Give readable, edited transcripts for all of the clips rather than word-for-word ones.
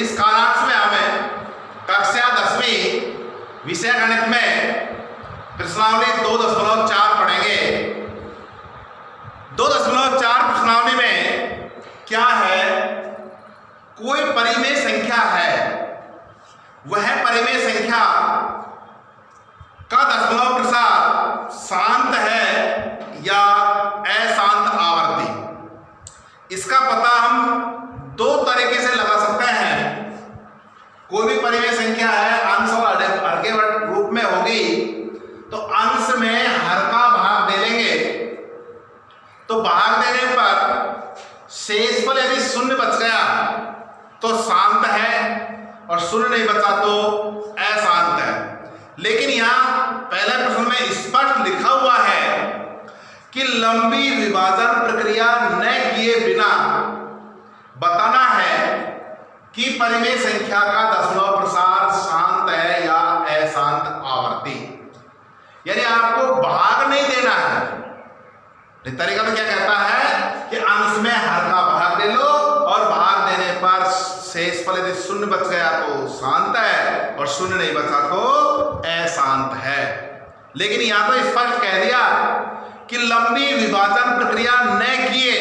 इस कालांश में हमें कक्षा 10वीं विषय गणित में प्रश्नावली 2.4 पढ़ेंगे। 2.4 प्रश्नावली में क्या है, कोई परिमेय संख्या है, वह परिमेय संख्या का दशमलव प्रसार शांत है या अशांत आवर्ती। इसका पता हम दो तरीके से लगा सकते हैं। कोई भी परिमेय संख्या है, अंश और अर्धवर्ग रूप में होगी, तो अंश में हर का भाग दे लेंगे, तो भाग देने पर शेषफल यदि शून्य बच गया तो शांत है और शून्य नहीं बचा तो अशांत है। लेकिन यहां पहले प्रश्न में स्पष्ट लिखा हुआ है कि लंबी विभाजन प्रक्रिया न किए बिना बताना है कि परिमेय संख्या का दशमलव प्रसार शांत है या अशांत आवर्ती। यानी आपको भाग नहीं देना है। तरीका तो क्या कहता है कि अंश में हर का भाग दे लो और भाग देने पर शेषफल यदि शून्य बच गया तो शांत है और शून्य नहीं बचा तो अशांत है। लेकिन यहां तो स्पष्ट कह दिया कि लंबी विभाजन प्रक्रिया न किए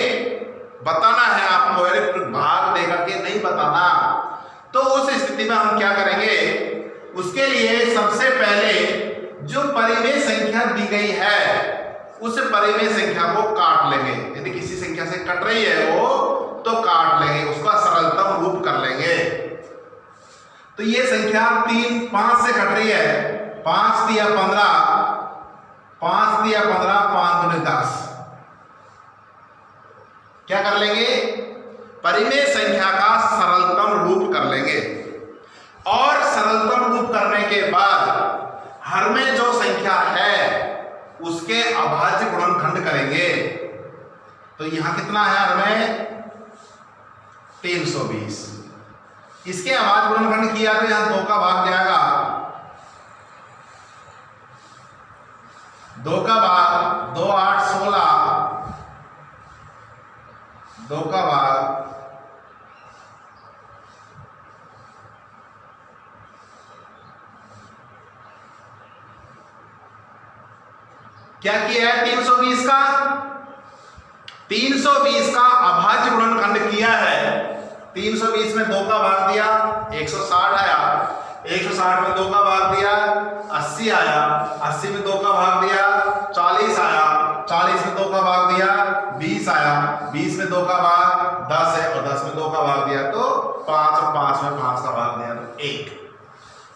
बताना है आपको, यानी भाग देकर के नहीं बताना। तो उस स्थिति में हम क्या करेंगे, उसके लिए सबसे पहले जो परिमेय संख्या दी गई है उस परिमेय संख्या को काट लेंगे। यदि किसी संख्या से कट रही है वो तो काट लेंगे, उसका सरलतम रूप कर लेंगे। तो ये संख्या 5 से कट रही है, 5 दिया 15, 5 दिया 15, 5 दूनी 10। क्या कर लेंगे, परिमेय संख्या का सरलतम रूप कर लेंगे। और सरलतम रूप करने के बाद हर में जो संख्या है उसके अभाज्य गुणनखंड करेंगे। तो यहां कितना है हर में 320। इसके अभाज्य गुणनखंड किया तो यहां 2 का भाग जाएगा, 2 का भाग 2 8 16, 2 का भाग 320 का 320 का अभाज्य गुणनखंड किया है। 320 में 2 का भाग दिया 160 आया, 160 में 2 का भाग दिया 80 आया, 80 में 2 का भाग दिया 40 आया, 40 में 2 का भाग दिया 20 आया, 20 में 2 का भाग 10 है और 10 में 2 का भाग दिया तो 5 और 5 में 5 का भाग दिया तो 1।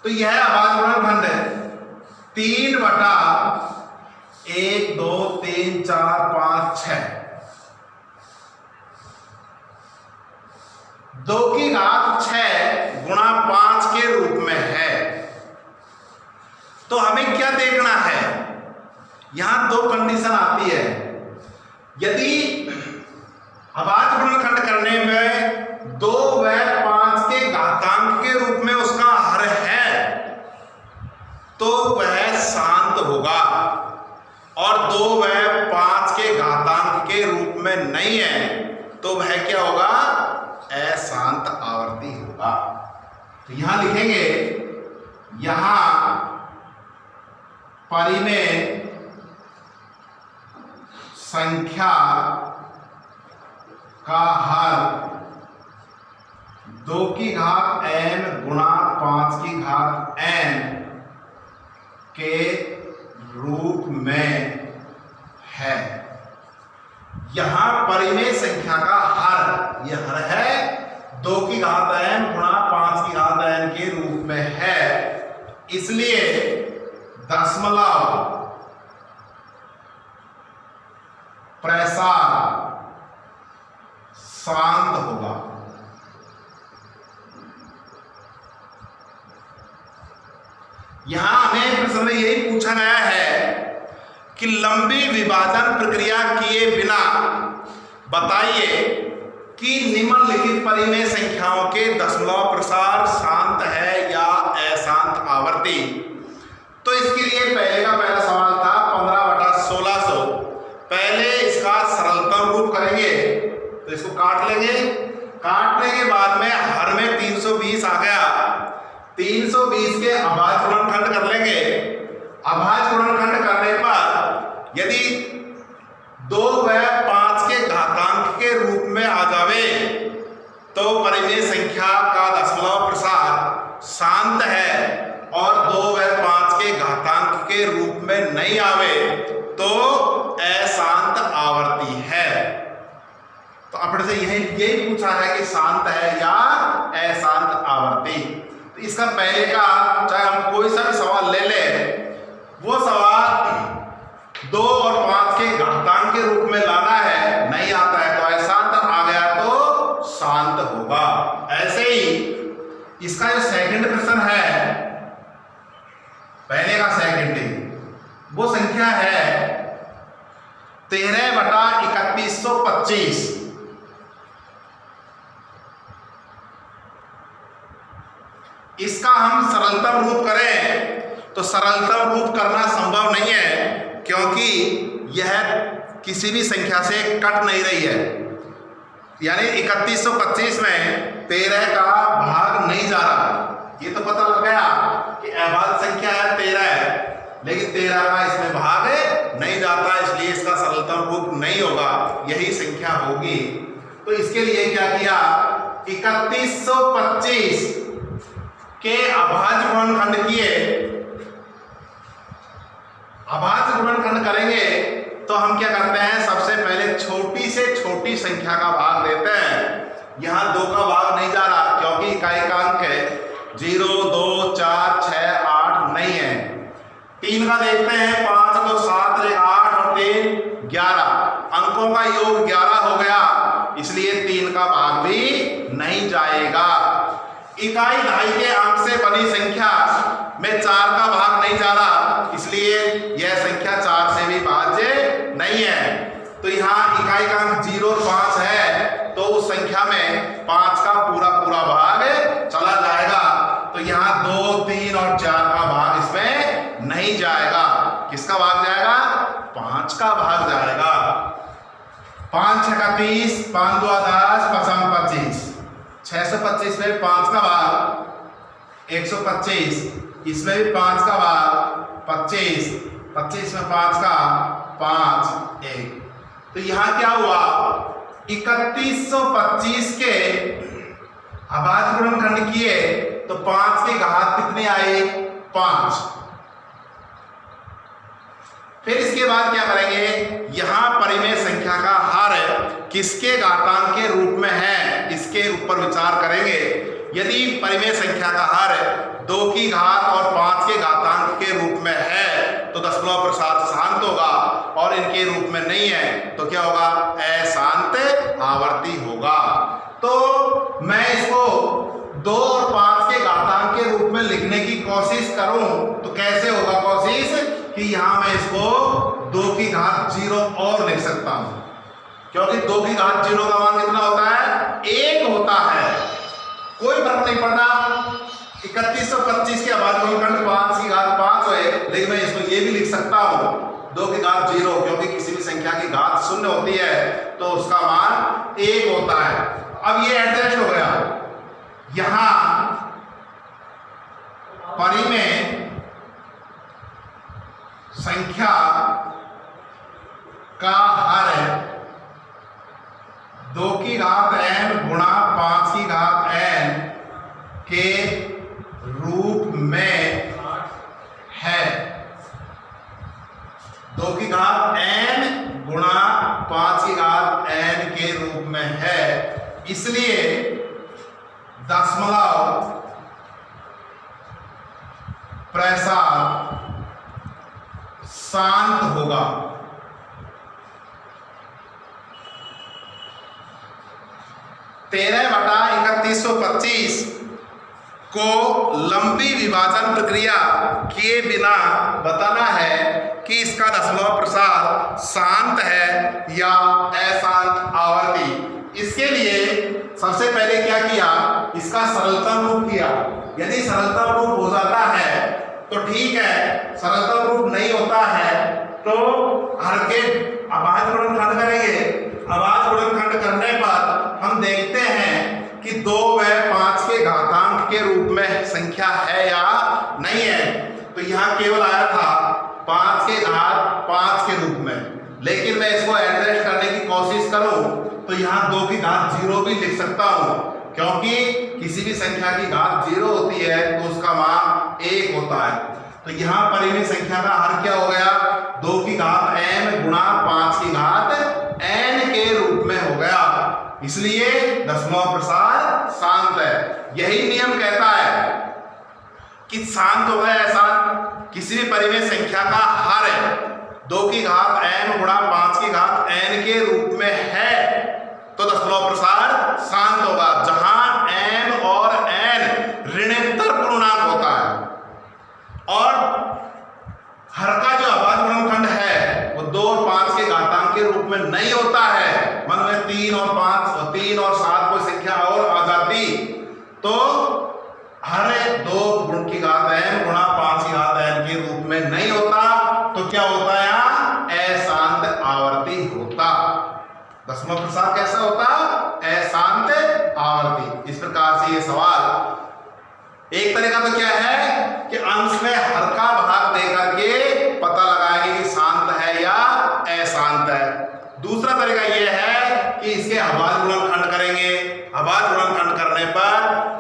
तो यह अभाज्य गुणनखंड है 3/1 2 3 4 5 6, 2 की घात 6 गुणा 5 के रूप में है। तो हमें क्या देखना है, यहां 2 कंडीशन आती है। यदि अभाज्य गुणनखंड करने में 2 व 5 के घातांक के रूप में उसका हर है तो वह शांत होगा, और 2 व 5 के घातांक के रूप में नहीं है तो वह क्या होगा, अशांत आवर्ती होगा। तो यहां लिखेंगे, यहां परिमेय संख्या का हर 2 की घात n गुणा 5 की घात n के रूप में है। यहां परिमेय संख्या का हर, यह हर है 2 की घात n गुणा 5 की घात n के रूप में है, इसलिए दशमलव प्रसार शांत होगा। यहां हमें प्रश्न में यही पूछा गया है कि लंबी विभाजन प्रक्रिया किए बिना बताइए कि निम्नलिखित परिमेय संख्याओं के दशमलव प्रसार शांत है या अशांत आवर्ती। तो इसके लिए पहले का पहला सवाल था 15/1600। पहले इसका सरलतम रूप करेंगे तो इसको काट लेंगे, काटने के बाद में हर में 320 आ गया। 320 के अभाज्य गुणनखंड कर लेंगे। अभाज्य गुणनखंड करने पर यदि 2 व 5 के घातांक के रूप में आ जावे तो परिमेय संख्या का दशमलव प्रसार शांत है, और 2 व 5 के घातांक के रूप में नहीं आवे तो अशांत आवर्ती है। तो अपने से यही पूछा है कि शांत है या अशांत आवर्ती। तो इसका पहले का चाहे हम कोई सा भी सवाल ले ले, वो सवाल 2 और 5 के घातांक के रूप में लाना है, नहीं आता है तो अशांत, आ गया तो शांत होगा। ऐसे ही इसका जो सेकंड प्रश्न है, पहले का सेकंड, वो संख्या है 13/3125। इसका हम सरलतम रूप करें तो सरलतम रूप करना संभव नहीं है, क्योंकि यह किसी भी संख्या से कट नहीं रही है। यानी 3125 में 13 का भाग नहीं जा रहा। ये तो पता लग गया कि अभाज्य संख्या है 13 है, लेकिन 13 का इसमें भाग नहीं जाता, इसलिए इसका सरलतम रूप नहीं होगा, यही संख्या होगी। तो इसके लिए क्या किया, 3125 के अभाज्य गुणनखंड किए। अभाज्य गुणनखंड करेंगे तो हम क्या करते हैं, सबसे पहले छोटी से छोटी संख्या का भाग देते हैं। यहां 2 का भाग नहीं जा रहा, क्योंकि इकाई का अंक है 0, 2, 4, 6, 8 नहीं है। 3 का देखते हैं, 5 2 7 8 और 3 11, अंकों का योग 11 हो गया, इसलिए 3 का भाग भी नहीं जाएगा। इकाई ढाई के अंक से बनी संख्या में 4 का भाग नहीं जा रहा, इसलिए यह संख्या 4 से भी भाज्य नहीं है। तो यहाँ इकाई का अंक 0 और 5 है, तो उस संख्या में 5 का पूरा पूरा भाग चला जाएगा। तो यहाँ 2, 3 और 4 का भाग इसमें नहीं जाएगा। किसका भाग जाएगा, 5 का भाग जाएगा। 5 6 का 30, 5 2 10, 5 25, 625 में 5 का भाग 125, इसमें भी 5 का भाग 25, 25 में 5 का 5 1। तो यहां क्या हुआ, 3125 के अभाज्य गुणनखंड किए तो 5 की घात कितनी आई, 5। फिर इसके बाद क्या करेंगे, यहां परिमेय संख्या का हर किसके घातांक के रूप में है, इसके ऊपर विचार करेंगे। यदि परिमेय संख्या का हर 2 की घात और 5 के घातांक के रूप में है तो दशमलव प्रसार शांत होगा, और इनके रूप में नहीं है तो क्या होगा, अशांत आवर्ती होगा। तो मैं इसको 2 और 5 के घातांक के रूप में लिखने की कोशिश करूं तो कैसे होगा कोशिश, कि यहां मैं इसको 2 की घात 0 और लिख सकता हूं, क्योंकि 2 की घात 0 का मान कितना होता है, 1 होता है। कोई फर्क नहीं पड़ता, 3125 के अभाज्य गुणनखंड 5 की घात 5 है, लेकिन मैं इसको ये भी लिख सकता हूं 2 की घात 0, क्योंकि किसी भी संख्या की घात 0 होती है तो उसका मान 1 होता है। अब ये एडजस्ट हो गया। यहां परिमेय संख्या का हर 2 की घात n गुणा 5 की घात n के रूप में है। 2 की घात n गुणा 5 की घात n के रूप में है, इसलिए दशमलव प्रसार शांत होगा। तेरह बटा 3125 को लंबी विभाजन प्रक्रिया किए बिना बताना है कि इसका दशमलव प्रसार शांत है या अशांत आवर्ती। इसके लिए सबसे पहले क्या किया, इसका सरलतम रूप किया। यदि सरलतम रूप हो जाता है तो ठीक है, सरलतम रूप नहीं होता है तो हर के अभाज्य गुणनखंड करेंगे। अभाज्य गुणनखंड करने पर हम देखते हैं कि 2 व 5 के घातांक शांत के रूप में संख्या है या नहीं है। तो यहाँ केवल आया था 5 के घात 5 के रूप में, लेकिन मैं इसको एडजस्ट करने की कोशिश करूं तो यहाँ 2 की घात 0 भी लिख सकता हूं, क्योंकि किसी भी संख्या की घात 0 होती है तो उसका मान 1 होता है। तो यहाँ परिमेय संख्या का हर क्या हो गया, 2 की घात m गुणा 5 की घात n के रूप में हो गया, इसलिए दशमलव प्रसार शांत है। यही नियम कहता है कि शांत हो गया ऐसा किसी भी परिमेय संख्या का हर 2 की घात m गुणा 5 की घात n के रूप में है तो दशमलव प्रसार शांत होगा, जहां m और n ऋणात्मक पूर्णांक होता है और हर का जो अभाज्य गुणनखंड है वो 2 और 5 के घातांक के रूप में नहीं होता है। मन में 3 और 5 और 3 और 7 कोई संख्या और आ जाती तो हर 2 गुण की घात m गुणा 5 की घात n के रूप में नहीं होता, तो क्या होता है यहाँ अशांत आवर्ती होता। दशमलव प्रसार कैसा होता, अशांत आवर्ती। इस प्रकार से ये सवाल एक तरीका तो क्या है कि अंश में हर का भाग देकर के पता लगाएंगे कि शांत है या अशांत है। दूसरा तरीका यह है कि इसके अभाज्य गुणनखंड करेंगे। अभाज्य गुणनखंड करने पर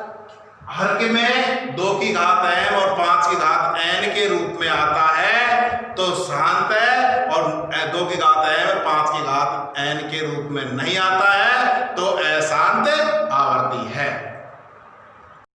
हर के में 2 की घात m और 5 की घात n के रूप में आता है तो शांत है, और 2 की घात m और 5 की घात n के रूप में नहीं आता